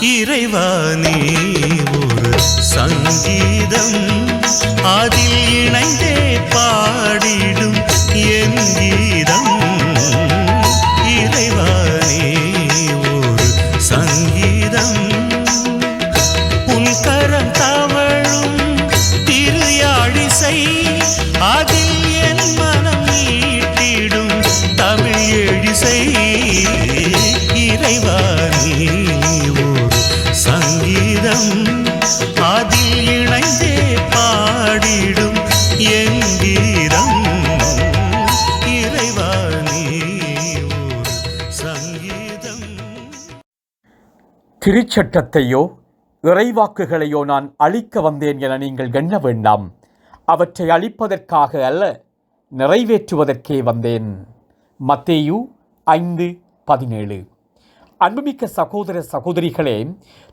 இறைவானே ஒரு சங்கீதம், அதில் இணைந்தே பாடிடும் என் கீதம். இறைவானே ஒரு சங்கீதம், உன் கரம் தவழும் திரு யாழிசை, அதில் என் மனம் ஈட்டிடும் தமிழ் எழிசை. இறைவானே ஒரு சங்கீதம், அதில் இணைந்தே பாடிடும் என் கீதம். இறைவானே ஒரு சங்கீதம். திருச்சட்டத்தையோ இறைவாக்குகளையோ நான் அழிக்க வந்தேன் என நீங்கள் எண்ண வேண்டாம். அவற்றை அழிப்பதற்காக அல்ல, நிறைவேற்றுவதற்கே வந்தேன். மத்தேயு 5:17. அன்புமிக்க சகோதர சகோதரிகளே,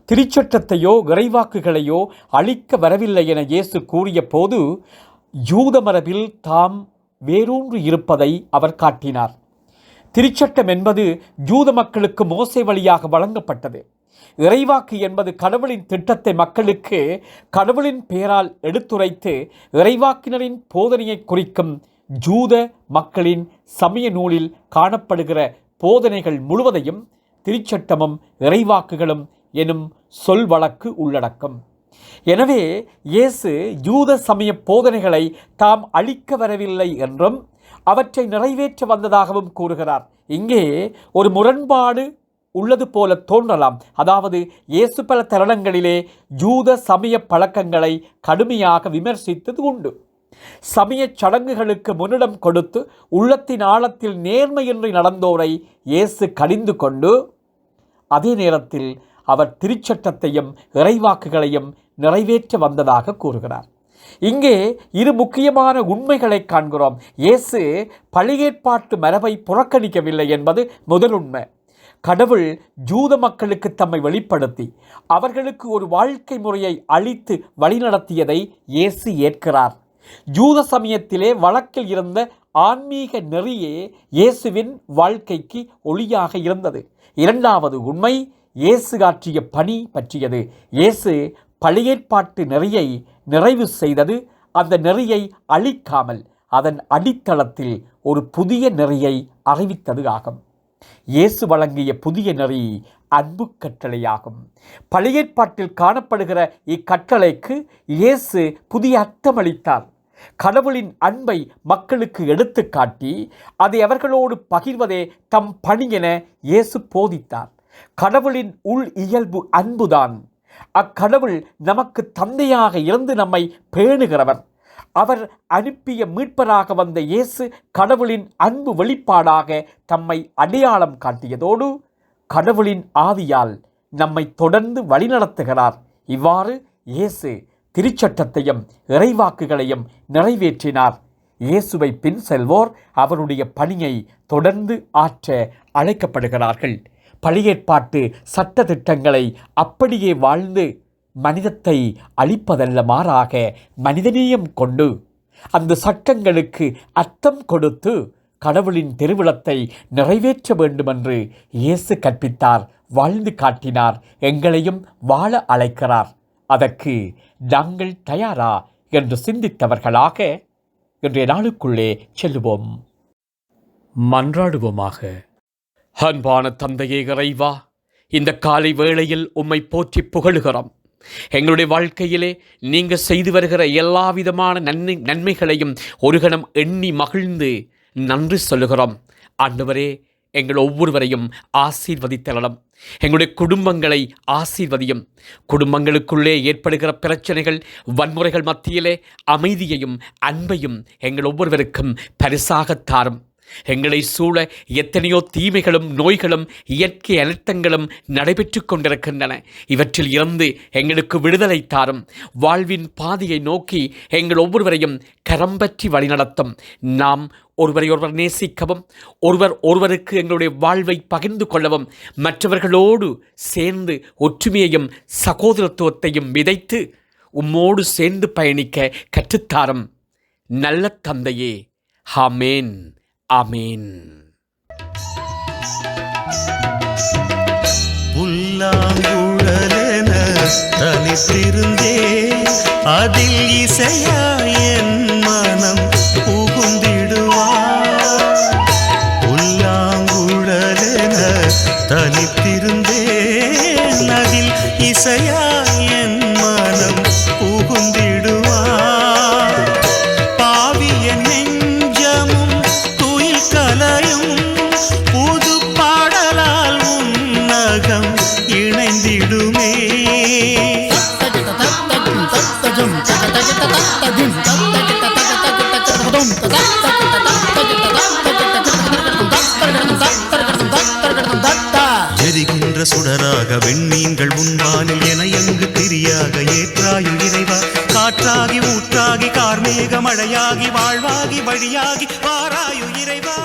திருச்சட்டத்தையோ இறைவாக்குகளையோ அழிக்க வரவில்லை என இயேசு கூறிய போது யூத மரபில் தாம் வேரூன்றி இருப்பதை அவர் காட்டினார். திருச்சட்டம் என்பது யூத மக்களுக்கு மோசே வழியாக வழங்கப்பட்டது. இறைவாக்கு என்பது கடவுளின் திட்டத்தை மக்களுக்கு கடவுளின் பெயரால் எடுத்துரைத்து இறைவாக்கினரின் போதனையை குறிக்கும் யூத மக்களின் சமய நூலில் காணப்படுகிற போதனைகள் முழுவதையும் திருச்சட்டமும் இறைவாக்குகளும் எனும் சொல் வழக்கு உள்ளடக்கும். எனவே இயேசு யூத சமய போதனைகளை தாம் அழிக்க வரவில்லை என்றும் அவற்றை நிறைவேற்ற வந்ததாகவும் கூறுகிறார். இங்கே ஒரு முரண்பாடு உள்ளது போல தோன்றலாம். அதாவது இயேசு பல தருணங்களிலே யூத சமய பழக்கங்களை கடுமையாக விமர்சித்தது உண்டு. சமய சடங்குகளுக்கு முன்னிடம் கொடுத்து உள்ளத்தின் ஆழத்தில் நேர்மையின்றி நடந்தோரை இயேசு கடிந்து கொண்டு, அதே நேரத்தில் அவர் திருச்சட்டத்தையும் இறைவாக்குகளையும் நிறைவேற்ற வந்ததாக கூறுகிறார். இங்கே இரு முக்கியமான உண்மைகளை காண்கிறோம். இயேசு பழைய ஏற்பாட்டு மரபை புறக்கணிக்கவில்லை என்பது முதல் உண்மை. கடவுள் யூத மக்களுக்கு தம்மை வெளிப்படுத்தி அவர்களுக்கு ஒரு வாழ்க்கை முறையை அளித்து வழிநடத்தியதை இயேசு ஏற்கிறார். யூத சமயத்திலே வழக்கில் இருந்த ஆன்மீக நெறியே இயேசுவின் வாழ்க்கைக்கு ஒளியாக இருந்தது. இரண்டாவது உண்மை இயேசு ஆற்றிய பணி பற்றியது. இயேசு பழைய ஏற்பாட்டு நெறியை நிறைவு செய்தது, அந்த நெறியை அழிக்காமல் அதன் அடித்தளத்தில் ஒரு புதிய நெறியை அறிவித்தது ஆகும். இயேசு வழங்கிய புதிய நெறி அன்பு கட்டளையாகும். பழைய ஏற்பாட்டில் காணப்படுகிற இக்கட்டளைக்கு இயேசு புதிய அர்த்தமளித்தார். கடவுளின் அன்பை மக்களுக்கு எடுத்து காட்டி அதை அவர்களோடு பகிர்வதே தம் பணி என இயேசு போதித்தார். கடவுளின் உள் இயல்பு அன்புதான். அக்கடவுள் நமக்கு தந்தையாக இருந்து நம்மை பேணுகிறவர். அவர் அனுப்பிய மீட்பராக வந்த இயேசு கடவுளின் அன்பு வெளிப்பாடாக தம்மை அடையாளம் காட்டியதோடு கடவுளின் ஆவியால் நம்மை தொடர்ந்து வழிநடத்துகிறார். இவ்வாறு இயேசு திருச்சட்டத்தையும் இறைவாக்குகளையும் நிறைவேற்றினார். இயேசுவை பின் செல்வோர் அவருடைய பணியை தொடர்ந்து ஆற்ற அழைக்கப்படுகிறார்கள். பழைய ஏற்பாட்டு சட்ட திட்டங்களை அப்படியே வாழ்ந்து மனிதத்தை அழிப்பதல்ல, மாறாக மனிதநேயம் கொண்டு அந்த சட்டங்களுக்கு அர்த்தம் கொடுத்து கடவுளின் திருவிழத்தை நிறைவேற்ற வேண்டுமென்று இயேசு கற்பித்தார், வாழ்ந்து காட்டினார், எங்களையும் வாழ அழைக்கிறார். அதற்கு நாங்கள் தயாரா என்று சிந்தித்தவர்களாக இன்றைய நாளுக்குள்ளே செல்லுவோம். மன்றாடுவோமாக. அன்பான தந்தையே இறைவா, இந்த காலை வேளையில் உம்மை போற்றி புகழுகிறோம். எங்களுடைய வாழ்க்கையிலே நீங்கள் செய்து வருகிற எல்லா விதமான நன்மைகளையும் ஒரு கணம் எண்ணி மகிழ்ந்து நன்றி சொல்லுகிறோம். ஆண்டவரே, எங்கள் ஒவ்வொருவரையும் ஆசீர்வதித்தரலாம். எங்களுடைய குடும்பங்களை ஆசீர்வதியும். குடும்பங்களுக்குள்ளே ஏற்படுகிற பிரச்சனைகள், வன்முறைகள் மத்தியிலே அமைதியையும் அன்பையும் எங்கள் ஒவ்வொருவருக்கும் பரிசாக தாரும். எங்களை சூழ எத்தனையோ தீமைகளும் நோய்களும் இயற்கை அனர்த்தங்களும் நடைபெற்று கொண்டிருக்கின்றன. இவற்றில் இருந்து எங்களுக்கு விடுதலை தாரும். வாழ்வின் பாதையை நோக்கி எங்கள் ஒவ்வொருவரையும் கரம் பற்றி வழிநடத்தும். நாம் ஒருவரை ஒருவர் நேசிக்கவும், ஒருவருக்கு எங்களுடைய வாழ்வை பகிர்ந்து கொள்ளவும், மற்றவர்களோடு சேர்ந்து ஒற்றுமையையும் சகோதரத்துவத்தையும் விதைத்து உம்மோடு சேர்ந்து பயணிக்க கற்றுத்தாரும். நல்ல தந்தையே, ஆமேன். ஆமேன். புல்லாங்குழலென தனித்திருந்தே அதில் இசையா என் மனம் புகுந்திடுவார். புல்லாங்குழலென தனித்திருந்தே அதில் இசையா என் மனம் புகுந்திடுவார். பாவிய நெஞ்சமும் துயில் கலையும் புது பாடலால் உன்னகம் இணைந்திடுமே. எரிகின்ற சுடராக வெண்ணீங்கள் உன்வானில் என எங்கு திரியாக ஏற்றாயும் இறைவா. காற்றாகி ஊற்றாகி கார்மேக மழையாகி வாழ்வாகி வழியாகி வாராயு இறைவா.